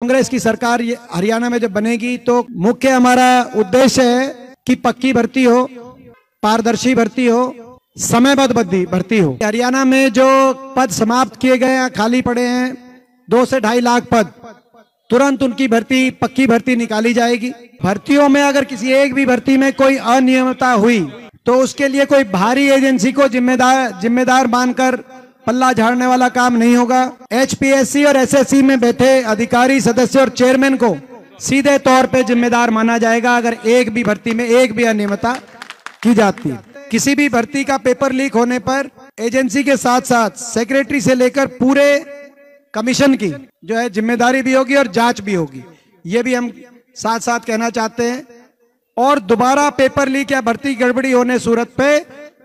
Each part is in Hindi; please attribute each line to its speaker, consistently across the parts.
Speaker 1: कांग्रेस की सरकार हरियाणा में जब बनेगी तो मुख्य हमारा उद्देश्य है कि पक्की भर्ती हो, पारदर्शी भर्ती हो, समयबद्ध भर्ती हो। हरियाणा में जो पद समाप्त किए गए हैं, खाली पड़े हैं 2 से 2.5 लाख पद, तुरंत उनकी भर्ती, पक्की भर्ती निकाली जाएगी। भर्तियों में अगर किसी एक भी भर्ती में कोई अनियमितता हुई तो उसके लिए कोई बाहरी एजेंसी को जिम्मेदार मानकर पल्ला झाड़ने वाला काम नहीं होगा। एचपीएससी और एसएससी में बैठे अधिकारी, सदस्य और चेयरमैन को सीधे तौर पे जिम्मेदार माना जाएगा अगर एक भी भर्ती में एक भी अनियमितता की जाती है। किसी भी भर्ती का पेपर लीक होने पर एजेंसी के साथ साथ सेक्रेटरी से लेकर पूरे कमीशन की जो है जिम्मेदारी भी होगी और जांच भी होगी, ये भी हम साथ साथ कहना चाहते हैं। और दोबारा पेपर लीक या भर्ती गड़बड़ी होने सूरत पे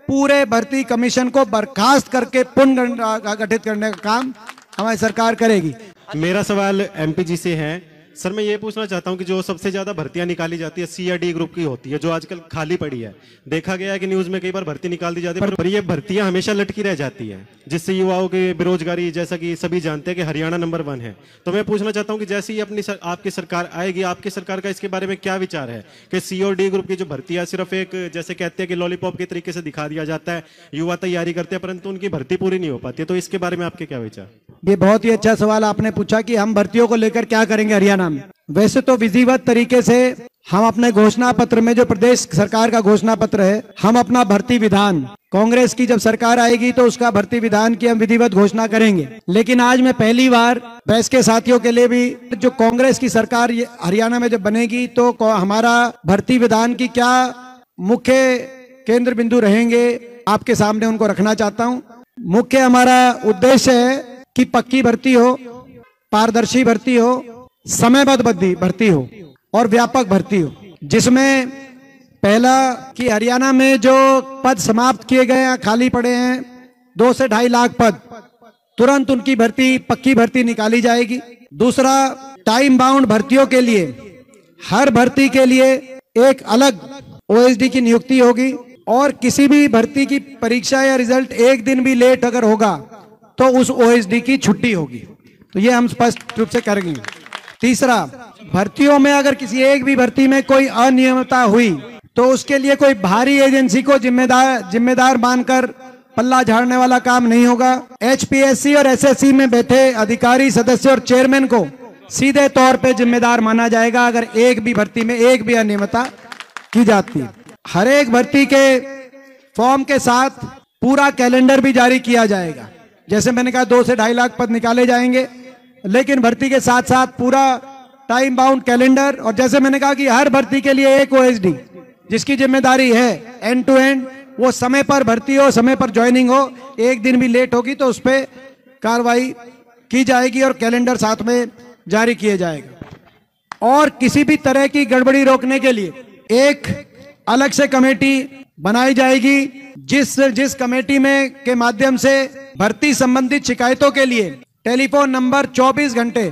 Speaker 1: पूरे भर्ती कमीशन को बर्खास्त करके पुनः गठित करने का काम हमारी सरकार करेगी।
Speaker 2: मेरा सवाल एमपी जी से है। सर, मैं ये पूछना चाहता हूँ कि जो सबसे ज्यादा भर्तियां निकाली जाती है सी या डी ग्रुप की होती है, जो आजकल खाली पड़ी है। देखा गया है कि न्यूज में कई बार भर्ती निकाल दी जाती है, पर ये भर्तियां हमेशा लटकी रह जाती है, जिससे युवाओं की बेरोजगारी, जैसा कि सभी जानते हैं कि हरियाणा नंबर 1 है। तो मैं पूछना चाहता हूँ कि जैसे ही आपकी सरकार आएगी, आपकी सरकार का इसके बारे में क्या विचार है कि सी और डी ग्रुप की जो भर्ती है सिर्फ एक, जैसे कहते हैं कि लॉलीपॉप के तरीके से दिखा दिया जाता है, युवा तैयारी करते हैं परंतु उनकी भर्ती पूरी नहीं हो पाती है। तो इसके बारे में आपके क्या विचार?
Speaker 1: ये बहुत ही अच्छा सवाल आपने पूछा कि हम भर्तियों को लेकर क्या करेंगे हरियाणा में। वैसे तो विधिवत तरीके से हम अपने घोषणा पत्र में, जो प्रदेश सरकार का घोषणा पत्र है, हम अपना भर्ती विधान, कांग्रेस की जब सरकार आएगी तो उसका भर्ती विधान की हम विधिवत घोषणा करेंगे। लेकिन आज मैं पहली बार प्रेस के साथियों के लिए भी, जो कांग्रेस की सरकार हरियाणा में जब बनेगी तो हमारा भर्ती विधान की क्या मुख्य केंद्र बिंदु रहेंगे, आपके सामने उनको रखना चाहता हूँ। मुख्य हमारा उद्देश्य है कि पक्की भर्ती हो, पारदर्शी भर्ती हो, समयबद्ध भर्ती हो और व्यापक भर्ती हो, जिसमें पहला कि हरियाणा में जो पद समाप्त किए गए हैं, खाली पड़े हैं 2 से 2.5 लाख पद, तुरंत उनकी भर्ती, पक्की भर्ती निकाली जाएगी। दूसरा, टाइम बाउंड भर्तियों के लिए हर भर्ती के लिए एक अलग ओएसडी की नियुक्ति होगी और किसी भी भर्ती की परीक्षा या रिजल्ट एक दिन भी लेट अगर होगा तो उस ओएसडी की छुट्टी होगी। तो ये हम स्पष्ट रूप से करेंगे। तीसरा, भर्तियों में अगर किसी एक भी भर्ती में कोई अनियमितता हुई तो उसके लिए कोई बाहरी एजेंसी को जिम्मेदार मानकर पल्ला झाड़ने वाला काम नहीं होगा। एचपीएससी और एसएससी में बैठे अधिकारी, सदस्य और चेयरमैन को सीधे तौर पे जिम्मेदार माना जाएगा अगर एक भी भर्ती में एक भी अनियमितता की जाती है। हर एक भर्ती के फॉर्म के साथ पूरा कैलेंडर भी जारी किया जाएगा। जैसे मैंने कहा 2 से 2.5 लाख पद निकाले जाएंगे, लेकिन भर्ती के साथ साथ पूरा टाइम बाउंड कैलेंडर, और जैसे मैंने कहा कि हर भर्ती के लिए एक ओएसडी जिसकी जिम्मेदारी है एंड टू एंड, वो समय पर भर्ती हो, समय पर ज्वाइनिंग हो, एक दिन भी लेट होगी तो उस पर कार्रवाई की जाएगी और कैलेंडर साथ में जारी किया जाएगा। और किसी भी तरह की गड़बड़ी रोकने के लिए एक अलग से कमेटी बनाई जाएगी, जिस कमेटी में के माध्यम से भर्ती संबंधित शिकायतों के लिए टेलीफोन नंबर 24 घंटे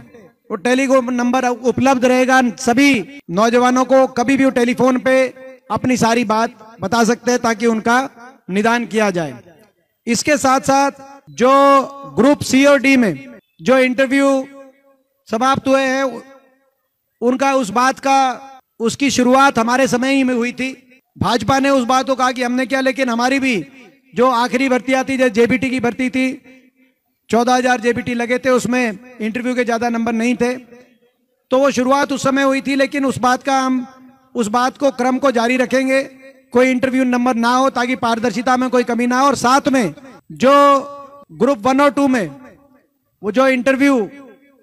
Speaker 1: वो टेलीफोन नंबर उपलब्ध रहेगा। सभी नौजवानों को कभी भी वो टेलीफोन पे अपनी सारी बात बता सकते हैं ताकि उनका निदान किया जाए। इसके साथ साथ जो ग्रुप सी और डी में जो इंटरव्यू समाप्त हुए हैं उनका, उस बात का, उसकी शुरुआत हमारे समय ही में हुई थी। भाजपा ने उस बात को कहा कि हमने क्या, लेकिन हमारी भी जो आखिरी भर्तियां थी, जैसे जेबीटी की भर्ती थी, 14,000 जेबीटी लगे थे, उसमें इंटरव्यू के ज्यादा नंबर नहीं थे, तो वो शुरुआत उस समय हुई थी। लेकिन हम उस बात को, क्रम को जारी रखेंगे, कोई इंटरव्यू नंबर ना हो ताकि पारदर्शिता में कोई कमी ना हो। और साथ में जो ग्रुप 1 और 2 में वो जो इंटरव्यू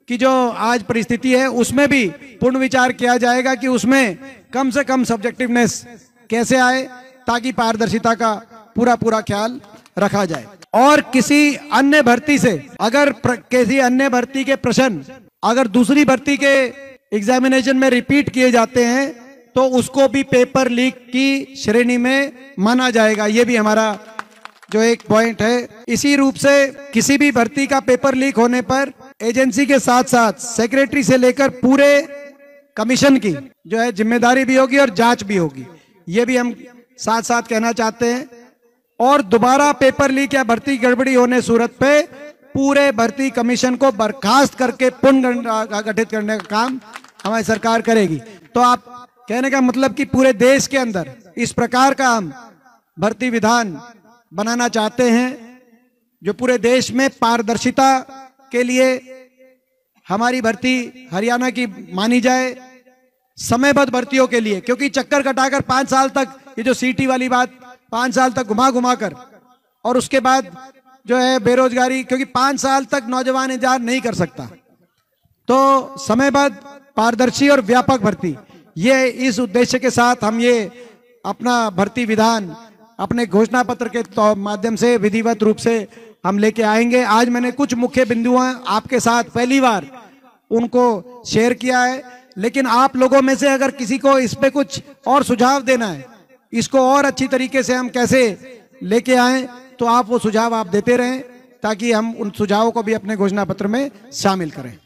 Speaker 1: की जो आज परिस्थिति है उसमें भी पूर्ण विचार किया जाएगा कि उसमें कम से कम सब्जेक्टिवनेस कैसे आए ताकि पारदर्शिता का पूरा ख्याल रखा जाए। और किसी अन्य भर्ती से अगर किसी अन्य भर्ती के प्रश्न अगर दूसरी भर्ती के एग्जामिनेशन में रिपीट किए जाते हैं तो उसको भी पेपर लीक की श्रेणी में माना जाएगा। ये भी हमारा जो एक पॉइंट है। इसी रूप से किसी भी भर्ती का पेपर लीक होने पर एजेंसी के साथ साथ सेक्रेटरी से लेकर पूरे कमीशन की जो है जिम्मेदारी भी होगी और जांच भी होगी, ये भी हम साथ साथ कहना चाहते हैं। और दोबारा पेपर लीक या भर्ती गड़बड़ी होने सूरत पे पूरे भर्ती कमीशन को बर्खास्त करके पुनः गठित करने का काम हमारी सरकार करेगी। तो आप कहने का मतलब कि पूरे देश के अंदर इस प्रकार का हम भर्ती विधान बनाना चाहते हैं जो पूरे देश में पारदर्शिता के लिए हमारी भर्ती हरियाणा की मानी जाए, समयबद्ध भर्तियों के लिए, क्योंकि चक्कर कटाकर 5 साल तक ये जो सीटी वाली बात 5 साल तक घुमा घुमा कर और उसके बाद जो है बेरोजगारी, क्योंकि 5 साल तक नौजवान इंतजार नहीं कर सकता। तो समयबद्ध, पारदर्शी और व्यापक भर्ती, ये इस उद्देश्य के साथ हम ये अपना भर्ती विधान अपने घोषणा पत्र के माध्यम से विधिवत रूप से हम लेके आएंगे। आज मैंने कुछ मुख्य बिंदुओं आपके साथ पहली बार उनको शेयर किया है, लेकिन आप लोगों में से अगर किसी को इस पे कुछ और सुझाव देना है, इसको और अच्छी तरीके से हम कैसे लेके आएं, तो आप वो सुझाव आप देते रहें ताकि हम उन सुझावों को भी अपने घोषणा पत्र में शामिल करें।